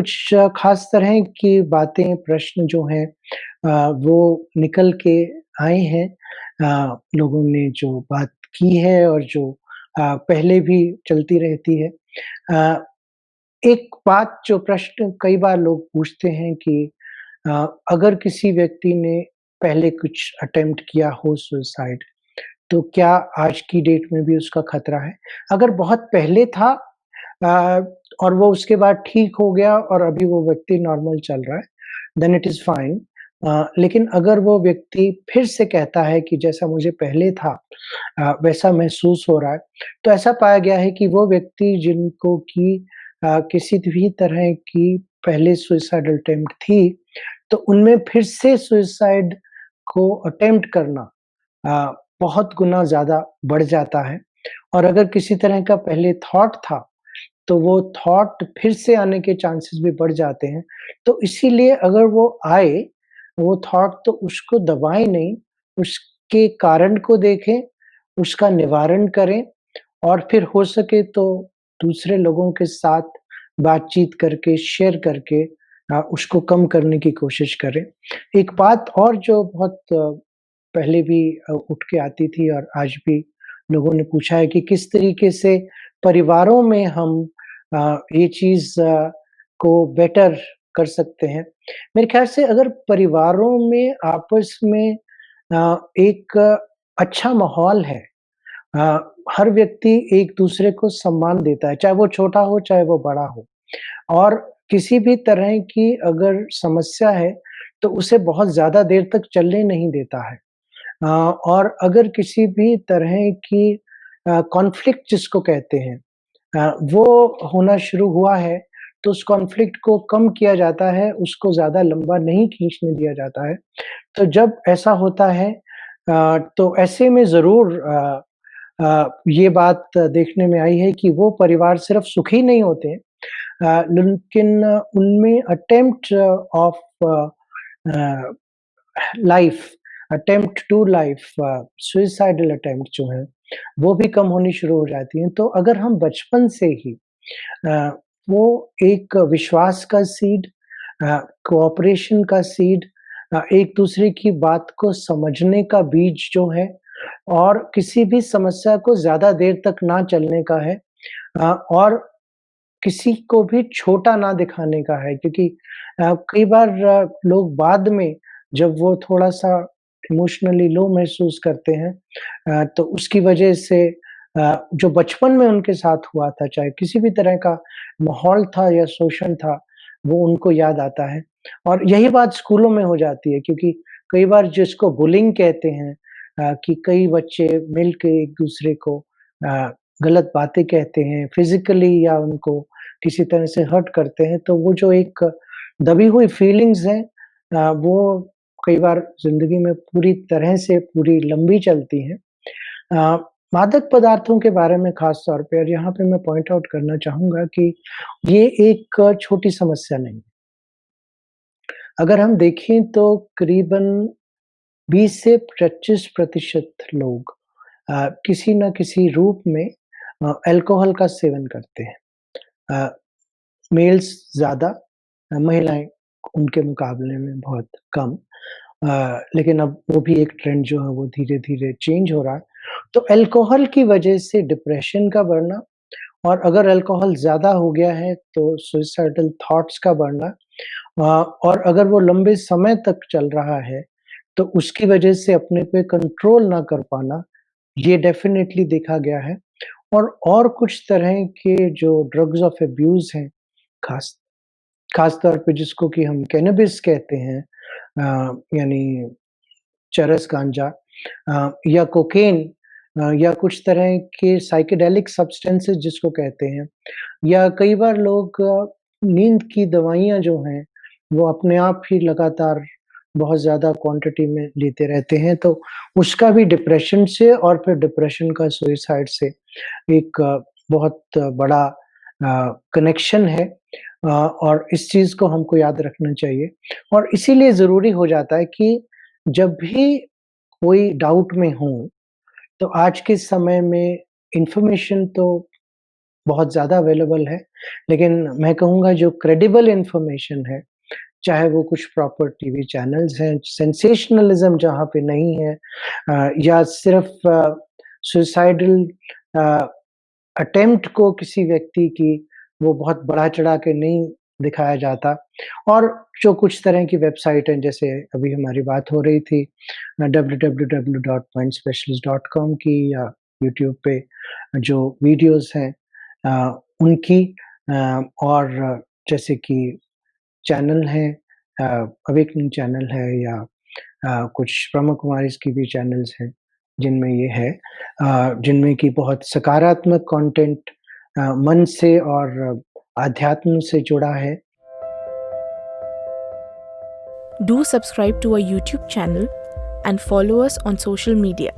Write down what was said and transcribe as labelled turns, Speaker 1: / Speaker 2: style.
Speaker 1: कुछ खास तरह की बातें, प्रश्न जो हैं वो निकल के आए हैं। लोगों ने जो बात की है और जो पहले भी चलती रहती है। अ, एक बात जो प्रश्न कई बार लोग पूछते हैं कि अ, अगर किसी व्यक्ति ने पहले कुछ अटेम्प्ट किया हो सुसाइड, तो क्या आज की डेट में भी उसका खतरा है? अगर बहुत पहले था अ, और वो उसके बाद ठीक हो गया और अभी वो व्यक्ति नॉर्मल चल रहा है, देन इट इज़ फाइन। लेकिन अगर वो व्यक्ति फिर से कहता है कि जैसा मुझे पहले था वैसा महसूस हो रहा है, तो ऐसा पाया गया है कि वो व्यक्ति जिनको कि किसी भी तरह की पहले सुसाइडल अटेम्प्ट थी, तो उनमें फिर से सुसाइड को अटेम्प्ट करना अ, बहुत गुना ज़्यादा बढ़ जाता है। और अगर किसी तरह का पहले थॉट था, तो वो थॉट फिर से आने के चांसेस भी बढ़ जाते हैं। तो इसीलिए अगर वो आए, वो थॉट तो उसको दबाएँ नहीं, उसके कारण को देखें, उसका निवारण करें और फिर हो सके तो दूसरे लोगों के साथ बातचीत करके, शेयर करके उसको कम करने की कोशिश करें। एक बात और जो बहुत पहले भी उठ के आती थी और आज भी लोगों ने पूछा है कि किस तरीके से परिवारों में हम ये चीज़ को बेटर कर सकते हैं। मेरे ख़्याल से अगर परिवारों में आपस में एक अच्छा माहौल है, अ, हर व्यक्ति एक-दूसरे को सम्मान देता है, चाहे वो छोटा हो, चाहे वो बड़ा हो। और किसी भी तरह की अगर समस्या है, तो उसे बहुत ज़्यादा देर तक चलने नहीं देता है। और अगर किसी भी तरह की कॉन्फ्लिक्ट जिसको कहते हैं वो होना शुरू हुआ है, तो उस कॉन्फ्लिक्ट को कम किया जाता है, उसको ज़्यादा लंबा नहीं खींचने दिया जाता है। तो जब ऐसा होता है तो ऐसे में ज़रूर ये बात देखने में आई है कि वो परिवार सिर्फ़ सुखी नहीं होते हैं लेकिन उनमें attempt of a, life attempt to life suicidal attempt जो हैं, वो भी कम होनी शुरू हो जाती हैं। तो अगर हम बचपन से ही अ, वो एक विश्वास का सीड कोऑपरेशन का सीड एक-दूसरे की बात को समझने का बीज जो है और किसी भी समस्या को ज़्यादा देर तक ना चलने का है और किसी को भी छोटा ना दिखाने का है क्योंकि कई बार लोग बाद में जब वो थोड़ा-सा इमोशनली लो महसूस करते हैं तो उसकी वजह से जो बचपन में उनके साथ हुआ था, चाहे किसी भी तरह का माहौल था या शोषण था, वो उनको याद आता है। और यही बात स्कूलों में हो जाती है क्योंकि कई बार जिसको बुलिंग कहते हैं कि कई बच्चे मिल के एक-दूसरे को अ, गलत बातें कहते हैं, फिज़िकली या उनको किसी तरह से हर्ट करते हैं, तो वो जो एक दबी हुई फीलिंग्स हैं वो कई बार ज़िंदगी में पूरी तरह से पूरी लंबी चलती हैं। अ, मादक पदार्थों के बारे में ख़ास तौर पे और यहाँ पे मैं पॉइंट आउट करना चाहूँगा कि ये एक छोटी समस्या नहीं है। अगर हम देखें तो करीबन 20 से 25% लोग किसी न किसी रूप में अल्कोहल का सेवन करते हैं। अ, मेल्स ज़्यादा महिलाएँ उनके मुकाबले में बहुत कम। लेकिन अब वो भी एक ट्रेंड जो है वो धीरे-धीरे चेंज हो रहा है। तो अल्कोहल की वजह से डिप्रेशन का बढ़ना और अगर अल्कोहल ज़्यादा हो गया है तो सुइसाइडल थॉट्स का बढ़ना और अगर वो लंबे समय तक चल रहा है, तो उसकी वजह से अपने पे कंट्रोल ना कर पाना, ये डेफ़िनेटली देखा गया है। और कुछ तरह के जो ड्रग्स ऑफ अब्यूज़ हैं, ख़ास ख़ास तौर पे जिसको कि हम कैनबिस कहते हैं यानी चरस गांजा या कोकेन या कुछ तरह के साइकेडेलिक सब्सटेंसेस जिसको कहते हैं या कई बार लोग नींद की दवाइयाँ जो हैं, वो अपने आप ही लगातार बहुत ज़्यादा क्वांटिटी में लेते रहते हैं, तो उसका भी डिप्रेशन से और फिर डिप्रेशन का सुसाइड से एक बहुत बड़ा कनेक्शन है और इस चीज़ को हमको याद रखना चाहिए और इसीलिए ज़रूरी हो जाता है कि जब भी कोई डाउट में हो, तो आज के समय में इन्फॉर्मेशन तो बहुत ज़्यादा अवेलेबल है। लेकिन मैं कहूँगा जो क्रेडिबल इन्फॉर्मेशन है, चाहे वो कुछ प्रॉपर टीवी चैनल्स हैं, सेंसेशनलिज़्म जहाँ पे नहीं है या सिर्फ़ सुसाइडल अ, अटेम्प्ट को किसी व्यक्ति की वो बहुत बढ़ा-चढ़ा के नहीं दिखाया जाता और जो कुछ तरह की वेबसाइट हैं, जैसे अभी हमारी बात हो रही थी www.mindspecialist.com की या यूट्यूब पे जो वीडियोज़ हैं उनकी और जैसे कि चैनल हैं अवेकनिंग चैनल है या कुछ ब्रह्मा कुमारीज़ की भी चैनल्स हैं, जिनमें ये है जिनमें कि बहुत सकारात्मक कंटेंट मन से और आध्यात्म से जुड़ा है।
Speaker 2: Do subscribe to our YouTube channel and follow us on social media.